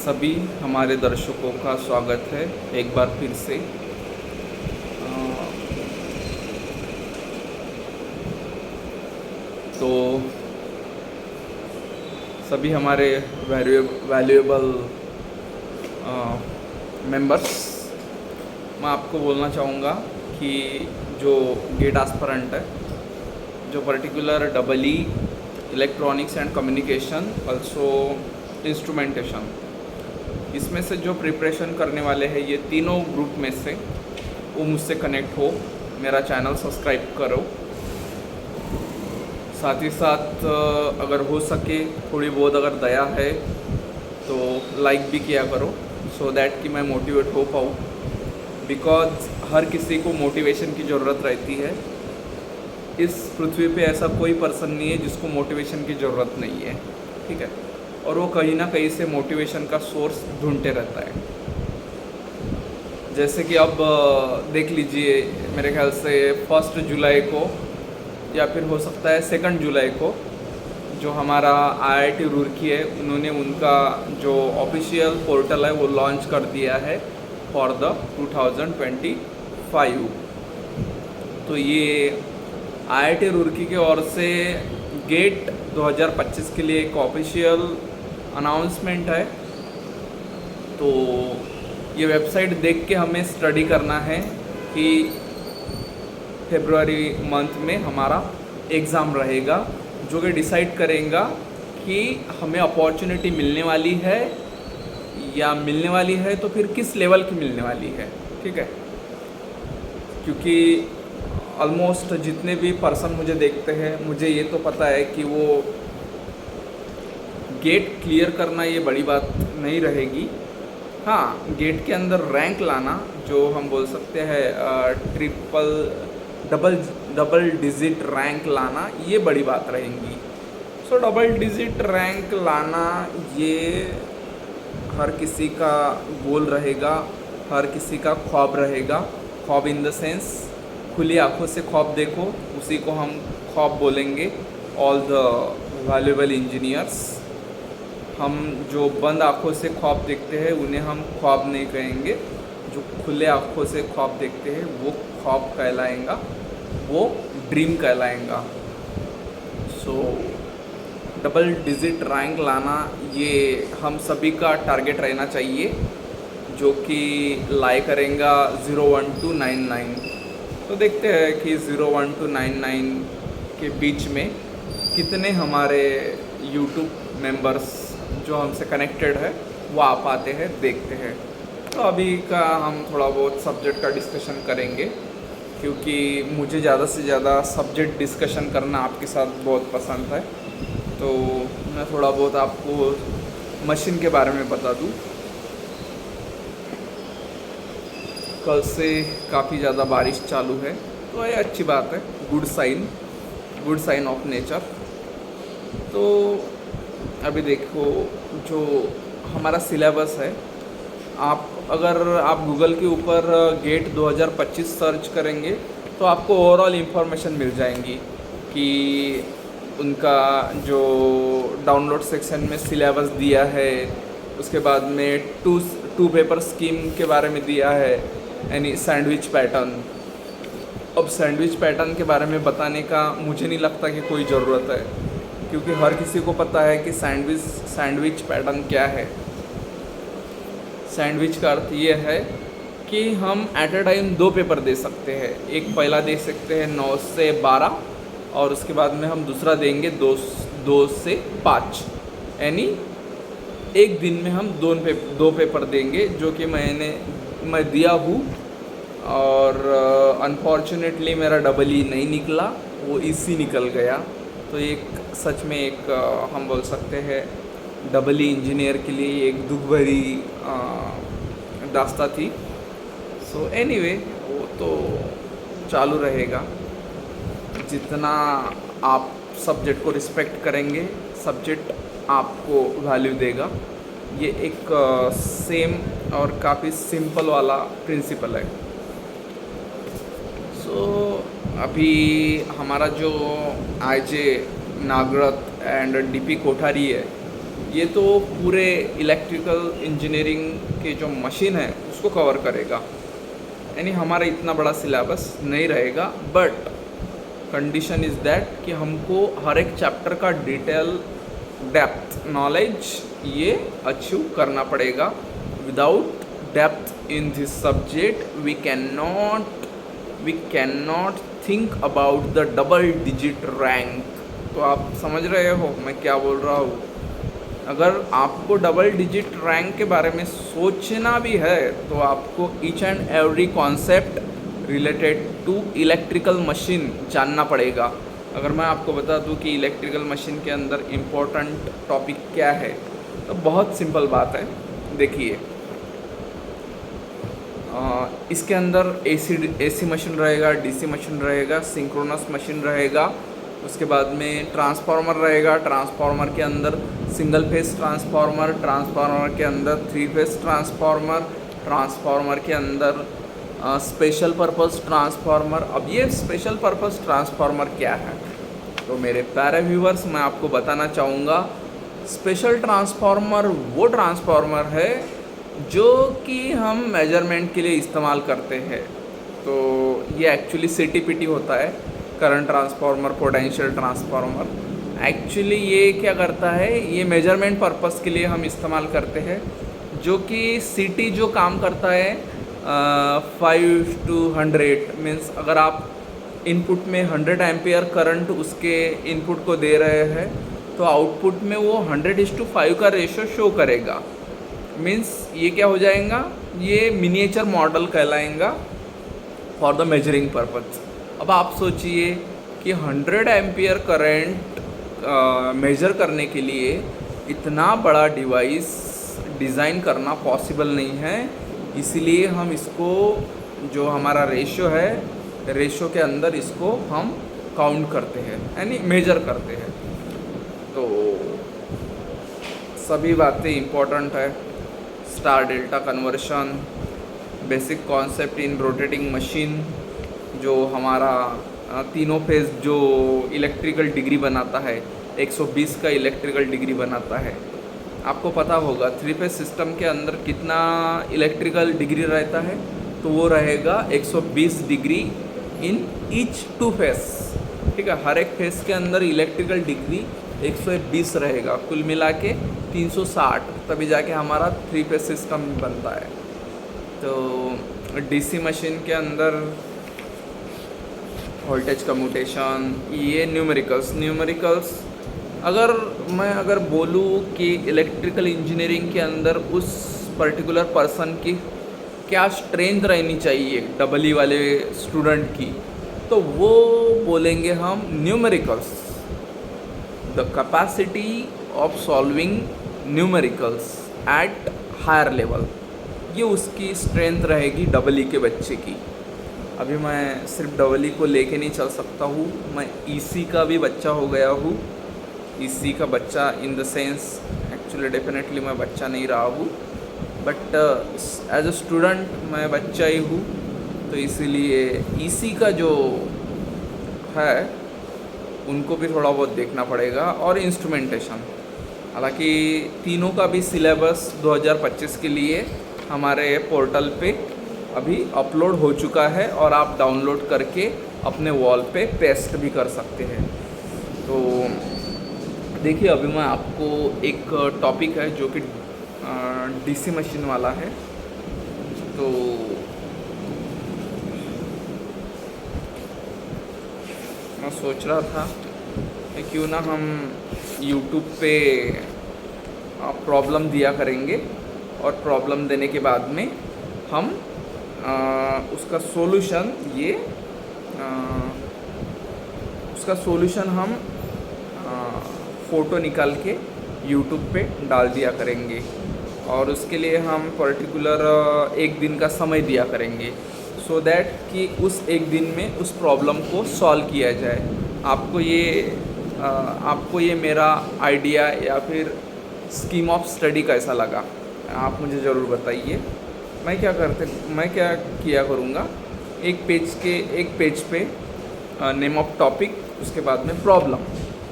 सभी हमारे दर्शकों का स्वागत है एक बार फिर से। तो सभी हमारे वैल्यूएबल मेंबर्स, मैं आपको बोलना चाहूँगा कि जो गेट एस्पिरेंट है, जो particular double E electronics and communication also instrumentation, इसमें से जो प्रिपरेशन करने वाले हैं ये तीनों ग्रुप में से, वो मुझसे कनेक्ट हो, मेरा चैनल सब्सक्राइब करो। साथ ही साथ अगर हो सके थोड़ी बहुत अगर दया है तो लाइक भी किया करो, सो दैट कि मैं मोटिवेट हो पाऊँ। बिकॉज हर किसी को मोटिवेशन की ज़रूरत रहती है। इस पृथ्वी पे ऐसा कोई पर्सन नहीं है जिसको मोटिवेशन की ज़रूरत नहीं है, ठीक है। और वो कहीं ना कहीं से मोटिवेशन का सोर्स ढूंढते रहता है। जैसे कि अब देख लीजिए, मेरे ख्याल से 1 जुलाई को या फिर हो सकता है 2 जुलाई को जो हमारा IIT रुड़की है, उन्होंने उनका जो ऑफिशियल पोर्टल है वो लॉन्च कर दिया है फॉर द 2025। तो ये IIT रुड़की की ओर से गेट 2025 के लिए एक ऑफिशियल अनाउंसमेंट है। तो ये वेबसाइट देख के हमें स्टडी करना है कि फरवरी मंथ में हमारा एग्ज़ाम रहेगा, जो कि डिसाइड करेगा कि हमें अपॉर्चुनिटी मिलने वाली है या मिलने वाली है तो फिर किस लेवल की मिलने वाली है, ठीक है। क्योंकि ऑलमोस्ट जितने भी पर्सन मुझे देखते हैं, मुझे ये तो पता है कि वो गेट क्लियर करना ये बड़ी बात नहीं रहेगी। हाँ, गेट के अंदर रैंक लाना, जो हम बोल सकते हैं डबल डिजिट रैंक लाना, ये बड़ी बात रहेगी। सो डबल डिजिट रैंक लाना ये हर किसी का गोल रहेगा, हर किसी का ख्वाब रहेगा। ख्वाब इन द सेंस खुली आंखों से ख्वाब देखो, उसी को हम ख्वाब बोलेंगे। ऑल द वैल्यूएबल इंजीनियर्स, हम जो बंद आँखों से ख्वाब देखते हैं उन्हें हम ख्वाब नहीं कहेंगे, जो खुले आँखों से ख्वाब देखते हैं वो ख्वाब कहलाएगा, वो ड्रीम कहलाएगा। सो डबल डिजिट रैंक लाना ये हम सभी का टारगेट रहना चाहिए, जो कि लाई करेंगे 01 to 99। तो देखते हैं कि 01 to 99 के बीच में कितने हमारे YouTube मेंबर्स जो हमसे कनेक्टेड है वो आ पाते हैं, देखते हैं। तो अभी का हम थोड़ा बहुत सब्जेक्ट का डिस्कशन करेंगे, क्योंकि मुझे ज़्यादा से ज़्यादा सब्जेक्ट डिस्कशन करना आपके साथ बहुत पसंद है। तो मैं थोड़ा बहुत आपको मशीन के बारे में बता दूँ। कल से काफ़ी ज़्यादा बारिश चालू है, तो ये अच्छी बात है, गुड साइन ऑफ नेचर। तो अभी देखो, जो हमारा सिलेबस है, अगर आप गूगल के ऊपर गेट 2025 सर्च करेंगे तो आपको ओवरऑल इंफॉर्मेशन मिल जाएंगी कि उनका जो डाउनलोड सेक्शन में सिलेबस दिया है, उसके बाद में टू पेपर स्कीम के बारे में दिया है, यानी सैंडविच पैटर्न। अब सैंडविच पैटर्न के बारे में बताने का मुझे नहीं लगता कि कोई ज़रूरत है, क्योंकि हर किसी को पता है कि सैंडविच पैटर्न क्या है। सैंडविच का अर्थ ये है कि हम एट अ टाइम 2 पेपर दे सकते हैं। एक पहला दे सकते हैं 9 से 12 और उसके बाद में हम दूसरा देंगे 2 से 5, यानी एक दिन में हम 2 पेपर देंगे, जो कि मैं दिया हूँ। और अनफॉर्चुनेटली मेरा डबल ई नहीं निकला, वो इसी निकल गया। तो एक सच में एक हम बोल सकते हैं डबल ई इंजीनियर के लिए एक दुख भरी दास्ता थी। सो एनीवे, वो तो चालू रहेगा। जितना आप सब्जेक्ट को रिस्पेक्ट करेंगे, सब्जेक्ट आपको वैल्यू देगा। ये एक सेम और काफ़ी सिंपल वाला प्रिंसिपल है। सो अभी हमारा जो IJ Nagrath and DP Kothari है, ये तो पूरे इलेक्ट्रिकल इंजीनियरिंग के जो मशीन है उसको कवर करेगा, यानी हमारा इतना बड़ा सिलेबस नहीं रहेगा। बट कंडीशन इज़ दैट कि हमको हर एक चैप्टर का डिटेल डेप्थ नॉलेज ये अचीव करना पड़ेगा। Without depth in this subject we can not think about the double digit rank. तो आप समझ रहे हो मैं क्या बोल रहा हूँ। अगर आपको डबल डिजिट रैंक के बारे में सोचना भी है तो आपको each and every concept related to electrical machine जानना पड़ेगा। अगर मैं आपको बता दूं कि इलेक्ट्रिकल मशीन के अंदर इम्पोर्टेंट टॉपिक क्या है, तो बहुत सिंपल बात है। देखिए, इसके अंदर एसी मशीन रहेगा, डीसी मशीन रहेगा, सिंक्रोनस मशीन रहेगा, उसके बाद में ट्रांसफार्मर रहेगा। ट्रांसफार्मर के अंदर सिंगल फेस ट्रांसफार्मर, ट्रांसफार्मर के अंदर 3 फेस ट्रांसफार्मर, ट्रांसफार्मर के अंदर स्पेशल पर्पस ट्रांसफार्मर। अब ये स्पेशल पर्पस ट्रांसफार्मर क्या है, तो मेरे प्यारे व्यूवर्स मैं आपको बताना चाहूँगा। स्पेशल ट्रांसफार्मर वो ट्रांसफार्मर है जो कि हम मेजरमेंट के लिए इस्तेमाल करते हैं। तो ये एक्चुअली CTPT होता है, current transformer potential transformer. Actually ये क्या करता है, ये मेजरमेंट पर्पस के लिए हम इस्तेमाल करते हैं। जो कि CT जो काम करता है 5 to 100 मीन्स अगर आप इनपुट में 100 एम्पियर करंट उसके इनपुट को दे रहे हैं तो आउटपुट में वो 100:5 का रेशो शो करेगा। मीन्स ये क्या हो जाएगा, ये मिनिएचर मॉडल कहलाएगा फॉर द मेजरिंग पर्पज। अब आप सोचिए कि 100 एम्पियर करंट मेजर करने के लिए इतना बड़ा डिवाइस डिज़ाइन करना पॉसिबल नहीं है। इसीलिए हम इसको जो हमारा रेशो है, रेशो के अंदर इसको हम काउंट करते हैं, यानी मेजर करते हैं। तो सभी बातें इम्पोर्टेंट है। Star delta conversion, basic concept in rotating machine, जो हमारा तीनों फेज जो इलेक्ट्रिकल डिग्री बनाता है, 120 का इलेक्ट्रिकल डिग्री बनाता है। आपको पता होगा 3 फेज सिस्टम के अंदर कितना इलेक्ट्रिकल डिग्री रहता है, तो वो रहेगा 120 डिग्री इन ईच 2 फेज। ठीक है, हर एक फेज के अंदर इलेक्ट्रिकल डिग्री 120 रहेगा, कुल मिला के 360, तभी जाके हमारा 3 फेज सिस्टम बनता है। तो डीसी मशीन के अंदर वोल्टेज कम्यूटेशन, ये न्यूमेरिकल्स अगर बोलूँ कि इलेक्ट्रिकल इंजीनियरिंग के अंदर उस पर्टिकुलर पर्सन की क्या स्ट्रेंथ रहनी चाहिए डबल वाले स्टूडेंट की, तो वो बोलेंगे हम numericals, the capacity of solving numericals at higher level, ये उसकी स्ट्रेंथ रहेगी डबल के बच्चे की। अभी मैं सिर्फ डबल को लेके नहीं चल सकता हूँ, मैं ईसी का भी बच्चा हो गया हूँ। ईसी का बच्चा in the sense actually definitely मैं बच्चा नहीं रहा हूँ, बट एज अ स्टूडेंट मैं बच्चा ही हूँ। तो इसीलिए ईसी का जो है उनको भी थोड़ा बहुत देखना पड़ेगा, और इंस्ट्रूमेंटेशन। हालांकि तीनों का भी सिलेबस 2025 के लिए हमारे पोर्टल पे अभी अपलोड हो चुका है, और आप डाउनलोड करके अपने वॉल पे पेस्ट भी कर सकते हैं। तो देखिए, अभी मैं आपको एक टॉपिक है जो कि डीसी मशीन वाला है। तो मैं सोच रहा था कि क्यों ना हम YouTube पे प्रॉब्लम दिया करेंगे, और प्रॉब्लम देने के बाद में हम उसका सॉल्यूशन हम फ़ोटो निकाल के YouTube पे डाल दिया करेंगे, और उसके लिए हम पर्टिकुलर एक दिन का समय दिया करेंगे, सो दैट कि उस एक दिन में उस प्रॉब्लम को सॉल्व किया जाए। आपको ये मेरा आइडिया या फिर स्कीम ऑफ स्टडी कैसा लगा, आप मुझे ज़रूर बताइए। मैं क्या किया करूँगा, एक पेज पे नेम ऑफ टॉपिक, उसके बाद में प्रॉब्लम।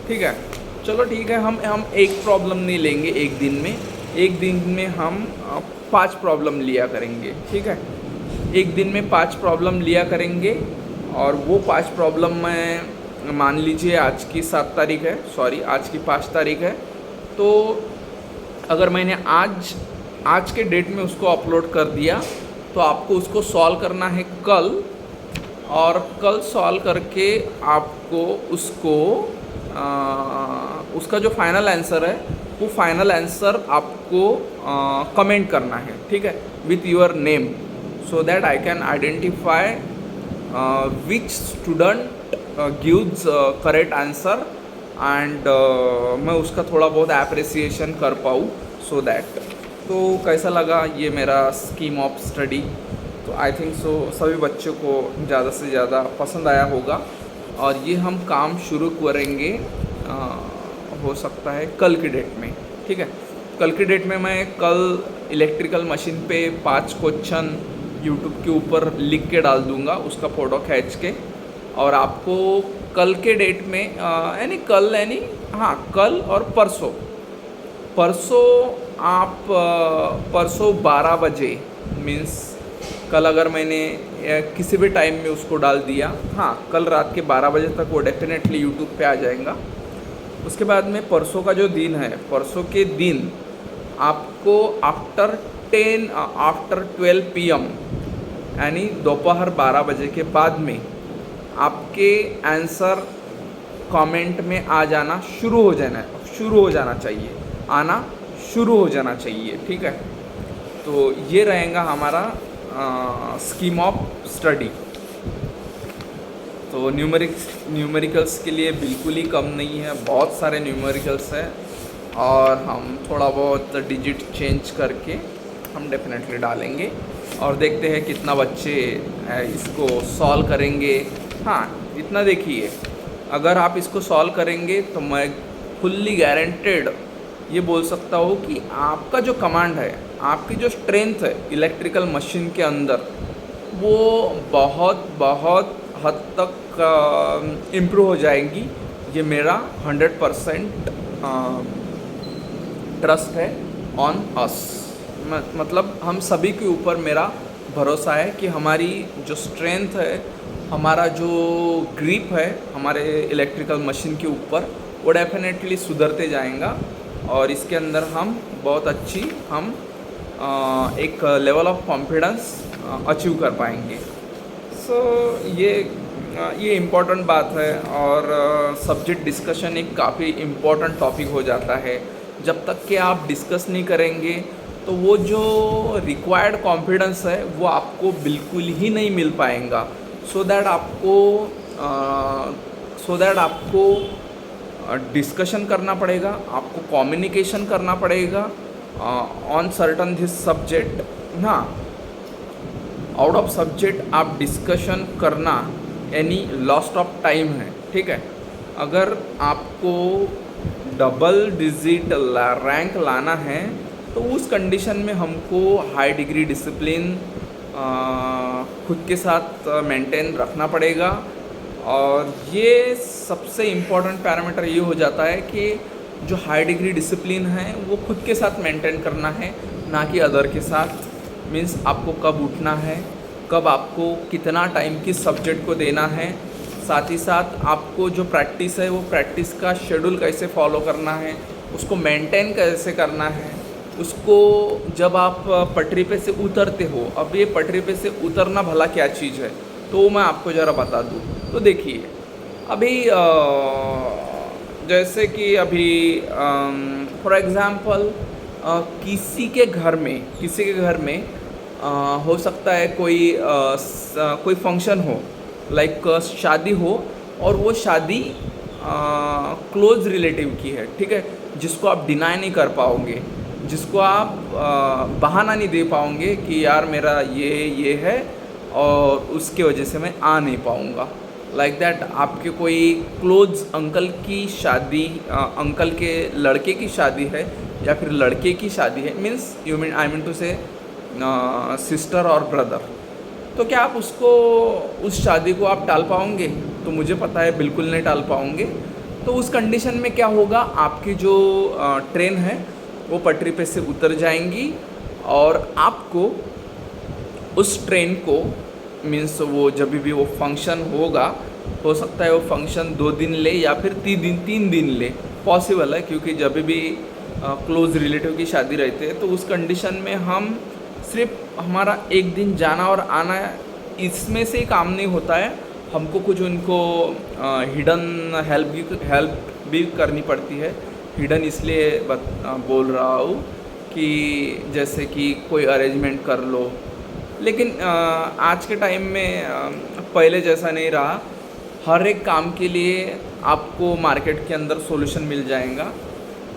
ठीक है, चलो ठीक है, हम एक प्रॉब्लम नहीं लेंगे एक दिन में हम 5 प्रॉब्लम लिया करेंगे, ठीक है। एक दिन में 5 प्रॉब्लम लिया करेंगे, और वो 5 प्रॉब्लम में मान लीजिए आज की 7 तारीख है, सॉरी आज की 5 तारीख है, तो अगर मैंने आज के डेट में उसको अपलोड कर दिया तो आपको उसको सॉल्व करना है कल, और कल सॉल्व करके आपको उसका जो फाइनल आंसर है वो फाइनल आंसर आपको कमेंट करना है, ठीक है, with your name, so that I can identify which student gives correct answer, and मैं उसका थोड़ा बहुत एप्रिसिएशन कर पाऊँ, सो दैट। तो कैसा लगा ये मेरा स्कीम ऑफ स्टडी? तो आई थिंक सो सभी बच्चों को ज़्यादा से ज़्यादा पसंद आया होगा, और ये हम काम शुरू करेंगे हो सकता है कल की डेट में, ठीक है। कल की डेट में मैं कल इलेक्ट्रिकल मशीन पे 5 क्वेश्चन यूट्यूब के ऊपर लिख के डाल दूँगा, उसका फ़ोटो खींच के, और आपको कल के डेट में कल और परसों आप परसों 12 बजे, मीन्स कल अगर मैंने किसी भी टाइम में उसको डाल दिया, हाँ कल रात के 12 बजे तक वो डेफिनेटली यूट्यूब पे आ जाएगा। उसके बाद में परसों का जो दिन है, परसों के दिन आपको आफ्टर 12 PM, यानी दोपहर 12 बजे के बाद में आपके आंसर कमेंट में आ जाना शुरू हो जाना चाहिए, ठीक है। तो ये रहेगा हमारा स्कीम ऑफ स्टडी। तो न्यूमेरिकल्स के लिए बिल्कुल ही कम नहीं है, बहुत सारे न्यूमेरिकल्स हैं, और हम थोड़ा बहुत डिजिट चेंज करके हम डेफिनेटली डालेंगे, और देखते हैं कितना बच्चे इसको सॉल्व करेंगे। हाँ इतना देखिए, अगर आप इसको सॉल्व करेंगे तो मैं फुल्ली गारंटेड ये बोल सकता हूँ कि आपका जो कमांड है, आपकी जो स्ट्रेंथ है इलेक्ट्रिकल मशीन के अंदर, वो बहुत हद तक इम्प्रूव हो जाएगी। ये मेरा 100% ट्रस्ट है ऑन अस, मतलब हम सभी के ऊपर मेरा भरोसा है कि हमारी जो स्ट्रेंथ है, हमारा जो ग्रिप है हमारे इलेक्ट्रिकल मशीन के ऊपर, वो डेफिनेटली सुधरते जाएगा, और इसके अंदर हम बहुत अच्छी एक लेवल ऑफ कॉन्फिडेंस अचीव कर पाएंगे। सो ये इम्पोर्टेंट बात है, और सब्जेक्ट डिस्कशन एक काफ़ी इम्पोर्टेंट टॉपिक हो जाता है। जब तक कि आप डिस्कस नहीं करेंगे तो वो जो रिक्वायर्ड कॉन्फिडेंस है वो आपको बिल्कुल ही नहीं मिल पाएगा। सो दैट आपको डिस्कशन करना पड़ेगा, आपको कम्युनिकेशन करना पड़ेगा ऑन सर्टन दिस सब्जेक्ट। हाँ, आउट ऑफ सब्जेक्ट आप डिस्कशन करना एनी लॉस्ट ऑफ टाइम है, ठीक है। अगर आपको डबल डिजिट रैंक लाना है तो उस कंडीशन में हमको हाई डिग्री डिसिप्लिन खुद के साथ मेंटेन रखना पड़ेगा, और ये सबसे इम्पोर्टेंट पैरामीटर ये हो जाता है कि जो हाई डिग्री डिसिप्लिन है वो खुद के साथ मेंटेन करना है, ना कि अदर के साथ। मीन्स आपको कब उठना है, कब आपको कितना टाइम किस सब्जेक्ट को देना है, साथ ही साथ आपको जो प्रैक्टिस है वो प्रैक्टिस का शेड्यूल कैसे फॉलो करना है, उसको मेंटेन कैसे करना है, उसको जब आप पटरी पे से उतरते हो, अब ये पटरी पे से उतरना भला क्या चीज़ है, तो मैं आपको ज़रा बता दूँ। तो देखिए, अभी जैसे कि अभी फॉर एग्ज़ाम्पल किसी के घर में हो सकता है कोई फंक्शन हो, लाइक शादी हो, और वो शादी क्लोज रिलेटिव की है, ठीक है, जिसको आप डिनाई नहीं कर पाओगे, जिसको आप बहाना नहीं दे पाओगे कि यार मेरा ये है और उसकी वजह से मैं आ नहीं पाऊँगा। लाइक दैट आपके कोई क्लोज अंकल की शादी, अंकल के लड़के की शादी है या फिर लड़के की शादी है, मीन्स आई मीन टू से सिस्टर और ब्रदर, तो क्या आप उस शादी को आप टाल पाओगे? तो मुझे पता है बिल्कुल नहीं टाल पाओगे। तो उस कंडीशन में क्या होगा, आपकी जो ट्रेन है वो पटरी पे से उतर जाएंगी और आपको उस ट्रेन को मीन्स वो जब भी वो फंक्शन होगा, हो सकता है वो फंक्शन 2 दिन ले या फिर 3 दिन ले, पॉसिबल है क्योंकि जब भी क्लोज रिलेटिव की शादी रहती है तो उस कंडीशन में हम सिर्फ हमारा 1 दिन जाना और आना इसमें से ही काम नहीं होता है, हमको कुछ उनको हिडन हेल्प भी करनी पड़ती है। हिडन इसलिए बोल रहा हूँ कि जैसे कि कोई अरेंजमेंट कर लो, लेकिन आज के टाइम में पहले जैसा नहीं रहा। हर एक काम के लिए आपको मार्केट के अंदर सॉल्यूशन मिल जाएगा।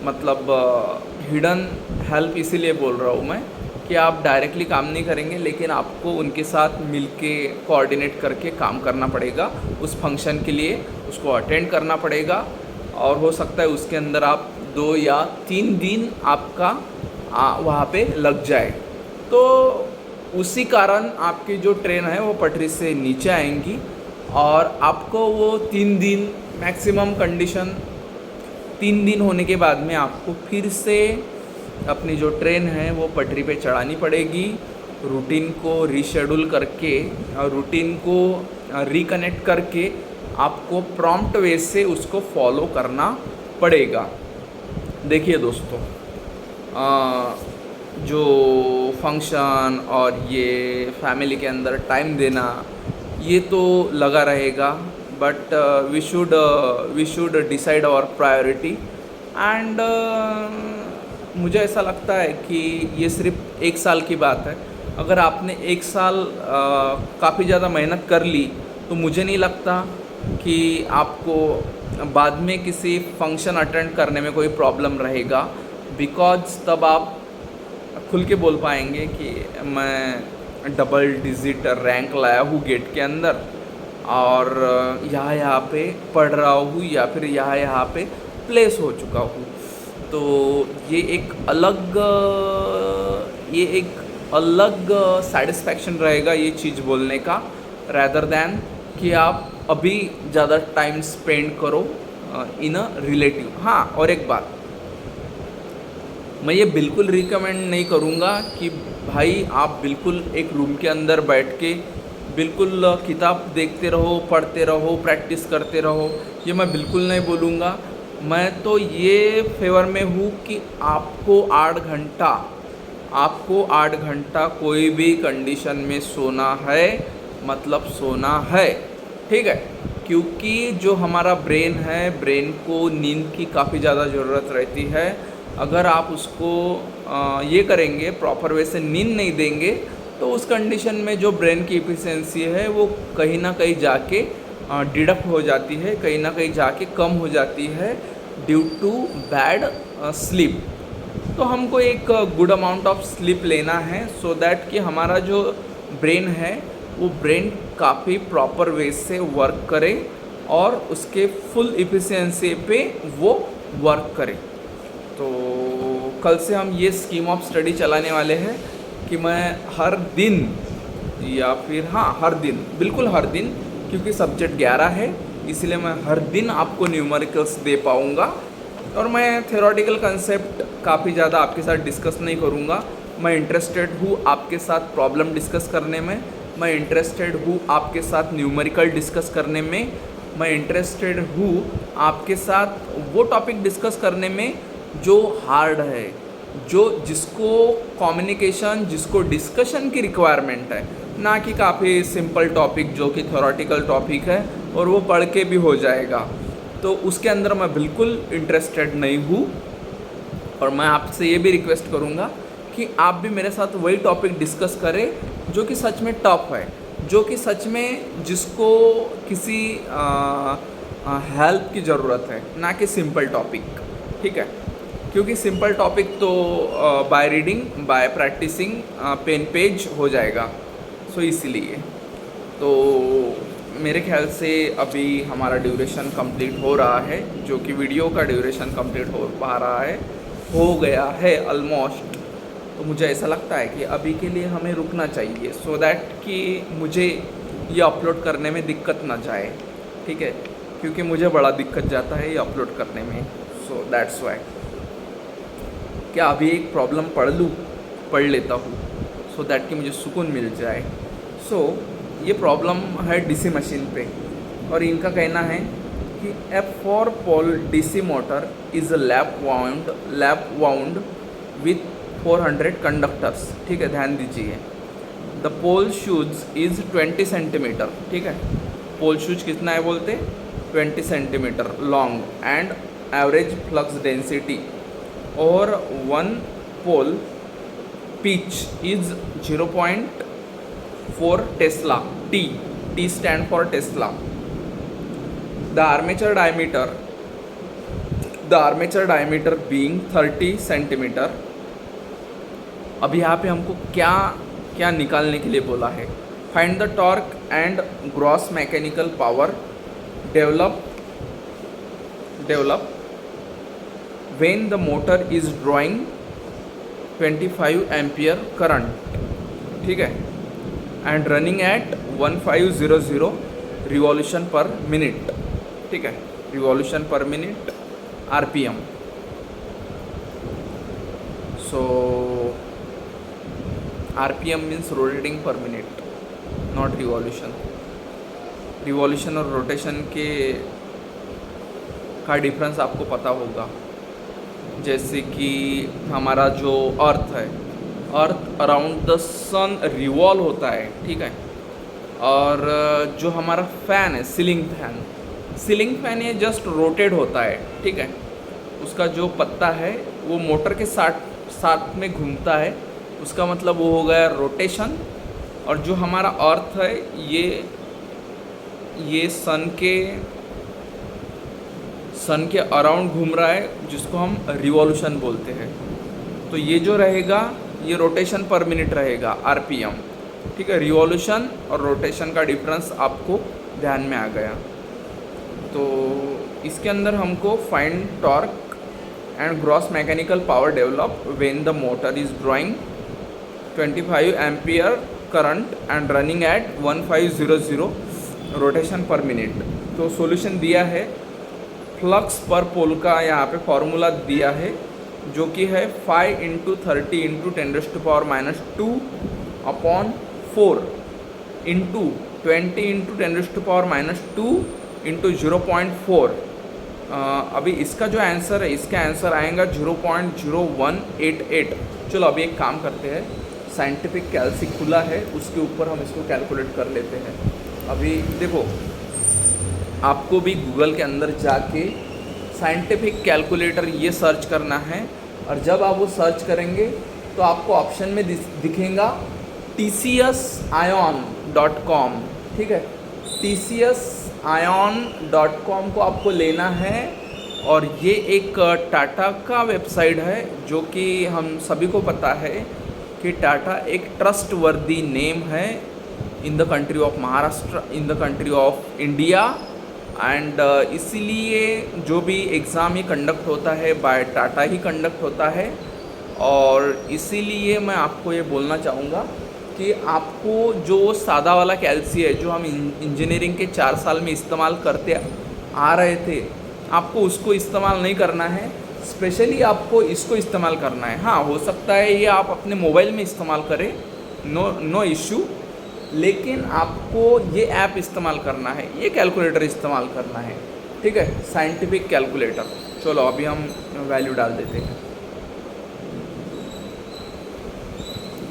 मतलब हिडन हेल्प इसीलिए बोल रहा हूँ मैं कि आप डायरेक्टली काम नहीं करेंगे, लेकिन आपको उनके साथ मिलके कोऑर्डिनेट करके काम करना पड़ेगा उस फंक्शन के लिए, उसको अटेंड करना पड़ेगा और हो सकता है उसके अंदर आप 2 या 3 दिन आपका वहाँ पे लग जाए। तो उसी कारण आपकी जो ट्रेन है वो पटरी से नीचे आएंगी और आपको वो 3 दिन मैक्सिमम कंडीशन 3 दिन होने के बाद में आपको फिर से अपनी जो ट्रेन है वो पटरी पे चढ़ानी पड़ेगी, रूटीन को रीशेड्यूल करके और रूटीन को रिकनेक्ट करके आपको प्रॉम्प्ट वे से उसको फॉलो करना पड़ेगा। देखिए दोस्तों, जो फंक्शन और ये फैमिली के अंदर टाइम देना ये तो लगा रहेगा, but we should decide our priority and मुझे ऐसा लगता है कि ये सिर्फ 1 साल की बात है। अगर आपने 1 साल काफ़ी ज़्यादा मेहनत कर ली तो मुझे नहीं लगता कि आपको बाद में किसी फंक्शन अटेंड करने में कोई प्रॉब्लम रहेगा, बिकॉज तब आप खुल के बोल पाएंगे कि मैं डबल डिजिट रैंक लाया हूँ गेट के अंदर और यहाँ पे पढ़ रहा हूँ या फिर यहाँ पे प्लेस हो चुका हूँ। तो ये एक अलग सेटिस्फैक्शन रहेगा ये चीज़ बोलने का, रैदर दैन कि आप अभी ज़्यादा टाइम स्पेंड करो इन अ रिलेटिव। हाँ, और एक बात, मैं ये बिल्कुल रिकमेंड नहीं करूँगा कि भाई आप बिल्कुल एक रूम के अंदर बैठ के बिल्कुल किताब देखते रहो, पढ़ते रहो, प्रैक्टिस करते रहो, ये मैं बिल्कुल नहीं बोलूँगा। मैं तो ये फेवर में हूँ कि आपको 8 घंटा कोई भी कंडीशन में सोना है, मतलब सोना है, ठीक है। क्योंकि जो हमारा ब्रेन है, ब्रेन को नींद की काफ़ी ज़्यादा ज़रूरत रहती है। अगर आप उसको ये करेंगे, प्रॉपर वे से नींद नहीं देंगे, तो उस कंडीशन में जो ब्रेन की एफिशिएंसी है वो कहीं ना कहीं जाके डिडक्ट हो जाती है, कहीं ना कहीं जाके कम हो जाती है ड्यू टू बैड स्लीप। तो हमको एक गुड अमाउंट ऑफ स्लीप लेना है सो दैट कि हमारा जो ब्रेन है वो ब्रेन काफ़ी प्रॉपर वे से वर्क करे और उसके फुल एफिशिएंसी पे वो वर्क करे। तो कल से हम ये स्कीम ऑफ स्टडी चलाने वाले हैं कि मैं हर दिन या फिर हर दिन, बिल्कुल हर दिन, क्योंकि सब्जेक्ट 11 है इसलिए मैं हर दिन आपको न्यूमेरिकल्स दे पाऊँगा और मैं थ्योरेटिकल कंसेप्ट काफ़ी ज़्यादा आपके साथ डिस्कस नहीं करूँगा। मैं इंटरेस्टेड हूँ आपके साथ प्रॉब्लम डिस्कस करने में, मैं इंटरेस्टेड हूँ आपके साथ न्यूमेरिकल डिस्कस करने में, मैं इंटरेस्टेड हूँ आपके साथ वो टॉपिक डिस्कस करने में जो हार्ड है, जिसको कम्युनिकेशन, जिसको डिस्कशन की रिक्वायरमेंट है, ना कि काफ़ी सिंपल टॉपिक जो कि थ्योरेटिकल टॉपिक है और वो पढ़ के भी हो जाएगा। तो उसके अंदर मैं बिल्कुल इंटरेस्टेड नहीं हूँ और मैं आपसे ये भी रिक्वेस्ट करूँगा कि आप भी मेरे साथ वही टॉपिक डिस्कस करें जो कि सच में टफ है, जो कि सच में जिसको किसी हेल्प की ज़रूरत है, ना कि सिंपल टॉपिक, ठीक है। क्योंकि सिंपल टॉपिक तो by reading, by practicing pen page हो जाएगा। सो इसलिए तो मेरे ख्याल से अभी हमारा ड्यूरेशन कंप्लीट हो रहा है, जो कि वीडियो का ड्यूरेशन कंप्लीट हो पा रहा है, हो गया है ऑलमोस्ट। तो मुझे ऐसा लगता है कि अभी के लिए हमें रुकना चाहिए सो दैट कि मुझे ये अपलोड करने में दिक्कत ना जाए, ठीक है। क्योंकि मुझे बड़ा दिक्कत जाता है ये अपलोड करने में, सो दैट्स वाई। क्या अभी एक प्रॉब्लम पढ़ लेता हूँ सो दैट कि मुझे सुकून मिल जाए। सो ये प्रॉब्लम है डीसी मशीन पे, और इनका कहना है कि a 4 pole DC motor is a lap wound with 400 conductors. ठीक है, ध्यान दीजिए। The pole shoes is 20 centimeter. ठीक है, पोल शूज कितना है बोलते, 20 centimeter long and average flux density, और 1 पोल pitch is 0.4 Tesla. T stand for Tesla. The armature diameter being 30 centimeter. अब यहाँ पे हमको क्या क्या निकालने के लिए बोला है। Find the torque and gross mechanical power develop when the motor is drawing 25 ampere current. ठीक है, and running at 1500 revolution per minute. ठीक है, revolution per minute RPM. So RPM means rotating per minute, not revolution. Revolution और rotation का difference आपको पता होगा। जैसे कि हमारा जो अर्थ है, earth around the sun revolve होता है। ठीक है, और जो हमारा फ़ैन है, सीलिंग फैन ये जस्ट रोटेट होता है। ठीक है, उसका जो पत्ता है वो मोटर के साथ में घूमता है, उसका मतलब वो हो गया रोटेशन। और जो हमारा अर्थ है ये सन के अराउंड घूम रहा है, जिसको हम रिवॉल्यूशन बोलते हैं। तो ये जो रहेगा ये रोटेशन पर मिनट रहेगा, आरपीएम। ठीक है, रिवॉल्यूशन और रोटेशन का डिफरेंस आपको ध्यान में आ गया। तो इसके अंदर हमको find torque and gross mechanical power develop when the motor is drawing 25 ampere current and running at 1500 rotation पर मिनट। तो सॉल्यूशन दिया है, फ्लक्स पर पोल का यहाँ पे फॉर्मूला दिया है, जो कि है 5 × 30 × 10⁻² अपॉन 4 इंटू 20 × 10⁻² इंटू 0.4। अभी इसका जो आंसर है, इसका आंसर आएगा 0.0188। चलो अभी एक काम करते हैं, साइंटिफिक कैलसी खुला है, उसके ऊपर हम इसको कैलकुलेट कर लेते हैं। अभी देखो, आपको भी गूगल के अंदर जाके साइंटिफिक कैलकुलेटर ये सर्च करना है, और जब आप वो सर्च करेंगे तो आपको ऑप्शन में दिखेगा tcsion.com। ठीक है, tcsion.com को आपको लेना है, और ये एक टाटा का वेबसाइट है, जो कि हम सभी को पता है कि टाटा एक ट्रस्टवर्दी नेम है in the country of Maharashtra, in the country of India. And इसीलिए जो भी एग्ज़ाम ये कंडक्ट होता है बाय टाटा ही कंडक्ट होता है। और इसीलिए मैं आपको ये बोलना चाहूँगा कि आपको जो सादा वाला कैलसी है, जो हम इंजीनियरिंग के 4 साल में इस्तेमाल करते आ रहे थे, आपको उसको इस्तेमाल नहीं करना है, स्पेशली आपको इसको इस्तेमाल करना है। हाँ, हो सकता है ये आप अपने मोबाइल में इस्तेमाल करें, नो इश्यू, लेकिन आपको ये ऐप इस्तेमाल करना है, ये कैलकुलेटर इस्तेमाल करना है। ठीक है, साइंटिफिक कैलकुलेटर। चलो अभी हम वैल्यू डाल देते हैं।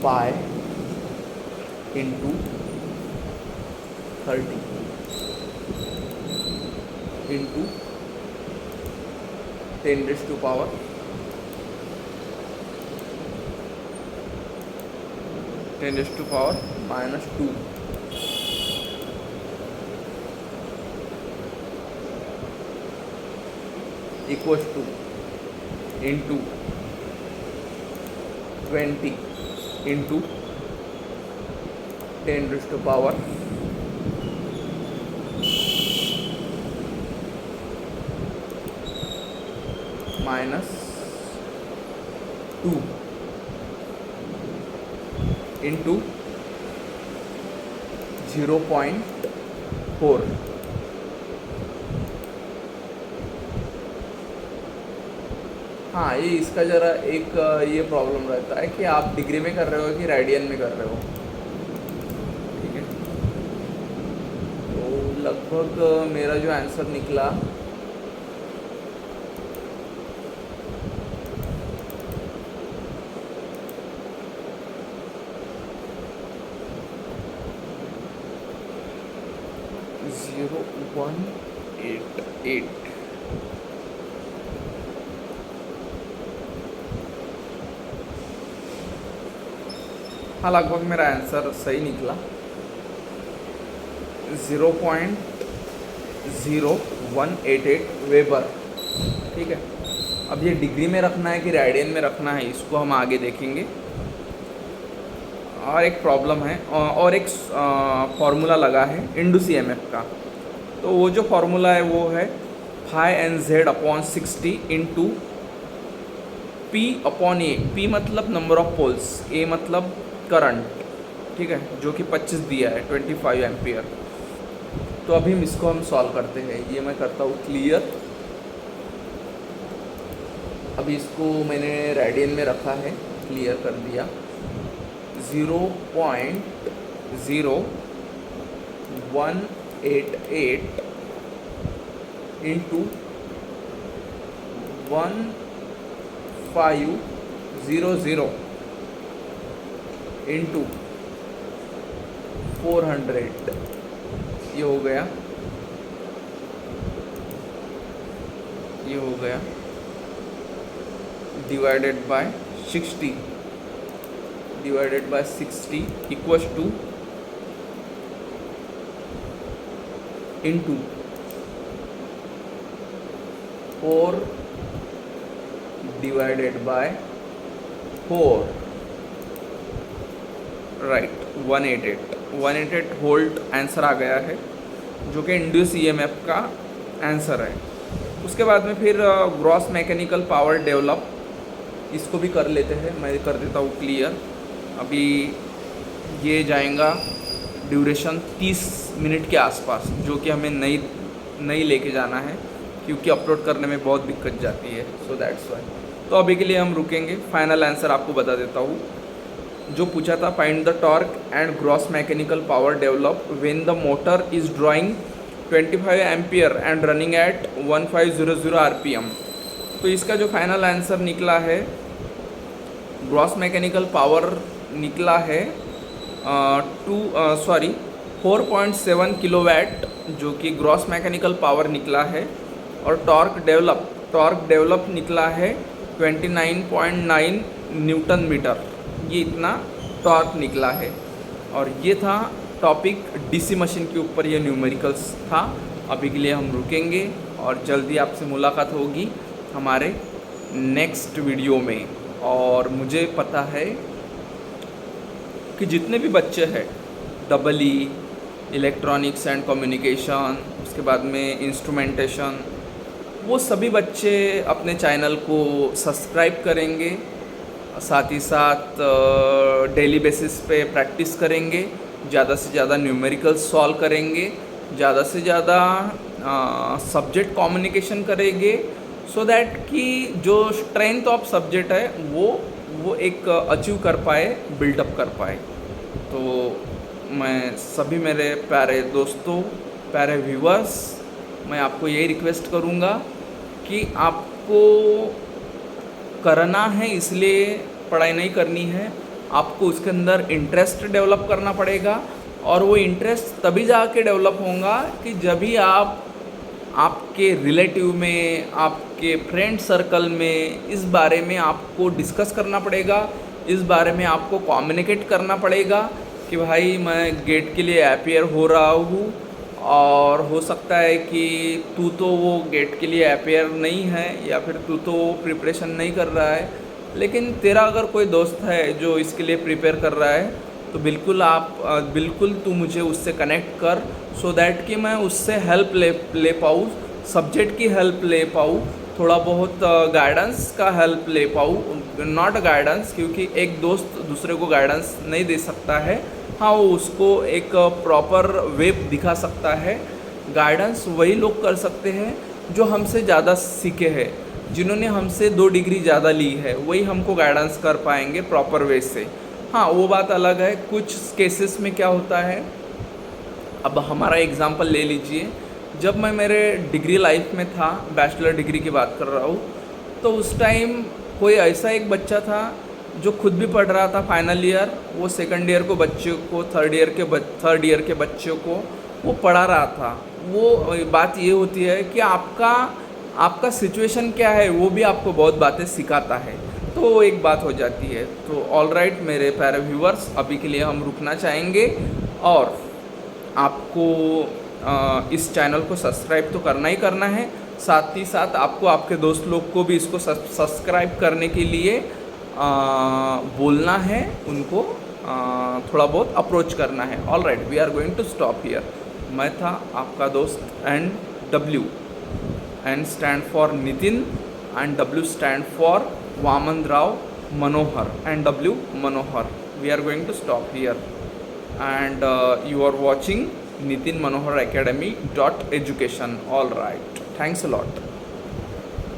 Pi into 30 into 10⁻⁻² equals to into 20 into 10⁻⁻² into 0.4। हाँ, ये इसका ज़रा एक ये प्रॉब्लम रहता है कि आप डिग्री में कर रहे हो कि रेडियन में कर रहे हो। ठीक है, तो लगभग मेरा जो आंसर निकला 0188। हाँ, लगभग मेरा आंसर सही निकला, 0.0188 वेबर। ठीक है, अब ये डिग्री में रखना है कि रेडियन में रखना है, इसको हम आगे देखेंगे। और एक प्रॉब्लम है और एक फार्मूला लगा है इंडूस ईएमएफ का। तो वो जो फार्मूला है वो है phi N Z upon 60 into P upon A. P मतलब नंबर ऑफ पोल्स, ए मतलब करंट। ठीक है, जो कि 25 दिया है, 25 एम्पियर। तो अभी इसको हम सॉल्व करते हैं। ये मैं करता हूँ क्लियर। अभी इसको मैंने रेडियन में रखा है, क्लियर कर दिया। 0.0188 इंटू 1500 इंटू 400, ये हो गया, ये हो गया divided by 60 equals to into 4 divided by 4, right, 188 volt answer आ गया है, जो कि इंड्यूस ईएमएफ का आंसर है। उसके बाद में फिर ग्रॉस मैकेनिकल पावर डेवलप, इसको भी कर लेते हैं। मैं कर देता हूँ क्लियर। अभी ये जाएगा ड्यूरेशन 30 मिनट के आसपास, जो कि हमें नई लेके जाना है, क्योंकि अपलोड करने में बहुत दिक्कत जाती है। So that's why. तो अभी के लिए हम रुकेंगे। फाइनल आंसर आपको बता देता हूँ। जो पूछा था, find the torque and gross mechanical power develop when the motor is drawing 25 ampere and running at 1500 RPM. तो इसका जो फाइनल आंसर निकला है, ग्रॉस मैकेनिकल पावर निकला है 4.7 किलोवाट, जो कि ग्रॉस मैकेनिकल पावर निकला है। और टॉर्क डेवलप निकला है 29.9 न्यूटन मीटर। ये इतना टॉर्क निकला है। और ये था टॉपिक डीसी मशीन के ऊपर, ये न्यूमेरिकल्स था। अभी के लिए हम रुकेंगे और जल्दी आपसे मुलाकात होगी हमारे नेक्स्ट वीडियो में। और मुझे पता है कि जितने भी बच्चे हैं EE, इलेक्ट्रॉनिक्स एंड कम्युनिकेशन, उसके बाद में इंस्ट्रूमेंटेशन, वो सभी बच्चे अपने चैनल को सब्सक्राइब करेंगे, साथ ही साथ डेली बेसिस पे प्रैक्टिस करेंगे, ज़्यादा से ज़्यादा न्यूमेरिकल्स सॉल्व करेंगे, ज़्यादा से ज़्यादा सब्जेक्ट कम्युनिकेशन करेंगे, सो दैट कि जो स्ट्रेंथ ऑफ सब्जेक्ट है वो एक अचीव कर पाए, बिल्डअप कर पाए। तो मैं सभी मेरे प्यारे दोस्तों, प्यारे व्यूअर्स, मैं आपको यही रिक्वेस्ट करूँगा कि आपको करना है, इसलिए पढ़ाई नहीं करनी है, आपको उसके अंदर इंटरेस्ट डेवलप करना पड़ेगा। और वो इंटरेस्ट तभी जाके डेवलप होगा कि जब भी आपके रिलेटिव में, आपके फ्रेंड सर्कल में इस बारे में आपको डिस्कस करना पड़ेगा, इस बारे में आपको कम्युनिकेट करना पड़ेगा कि भाई मैं गेट के लिए अपीयर हो रहा हूँ, और हो सकता है कि तू तो वो गेट के लिए अपीयर नहीं है, या फिर तू तो प्रिपरेशन नहीं कर रहा है, लेकिन तेरा अगर कोई दोस्त है जो इसके लिए प्रिपेयर कर रहा है, तो बिल्कुल तू मुझे उससे कनेक्ट कर, सो दैट कि मैं उससे हेल्प ले पाऊँ, सब्जेक्ट की हेल्प ले पाऊँ, थोड़ा बहुत गाइडेंस का हेल्प ले पाऊँ। नॉट गाइडेंस, क्योंकि एक दोस्त दूसरे को गाइडेंस नहीं दे सकता है, हाँ वो उसको एक प्रॉपर वे दिखा सकता है। गाइडेंस वही लोग कर सकते हैं जो हमसे ज़्यादा सीखे हैं, जिन्होंने हमसे 2 डिग्री ज़्यादा ली है वही हमको गाइडेंस कर पाएंगे प्रॉपर वे से। हाँ, वो बात अलग है। कुछ केसेस में क्या होता है, अब हमारा एग्जांपल ले लीजिए, जब मैं मेरे डिग्री लाइफ में था, बैचलर डिग्री की बात कर रहा हूँ, तो उस टाइम कोई ऐसा एक बच्चा था जो खुद भी पढ़ रहा था फाइनल ईयर, वो सेकंड ईयर को बच्चों को, थर्ड ईयर के बच्चों को वो पढ़ा रहा था। वो बात ये होती है कि आपका सिचुएशन क्या है वो भी आपको बहुत बातें सिखाता है, तो वो एक बात हो जाती है। तो ऑल राइट मेरे प्यारे व्यूवर्स, अभी के लिए हम रुकना चाहेंगे और आपको इस चैनल को सब्सक्राइब तो करना ही करना है, साथ ही साथ आपको आपके दोस्त लोग को भी इसको सब्सक्राइब करने के लिए बोलना है, उनको थोड़ा बहुत अप्रोच करना है। All right, we are going to stop here. मैं था आपका दोस्त NW, N stand for Nitin and W stand for Vaman Rao Manohar, NW Manohar. We are going to stop here and you are watching Nitin Manohar Academy .education. All right, thanks a lot.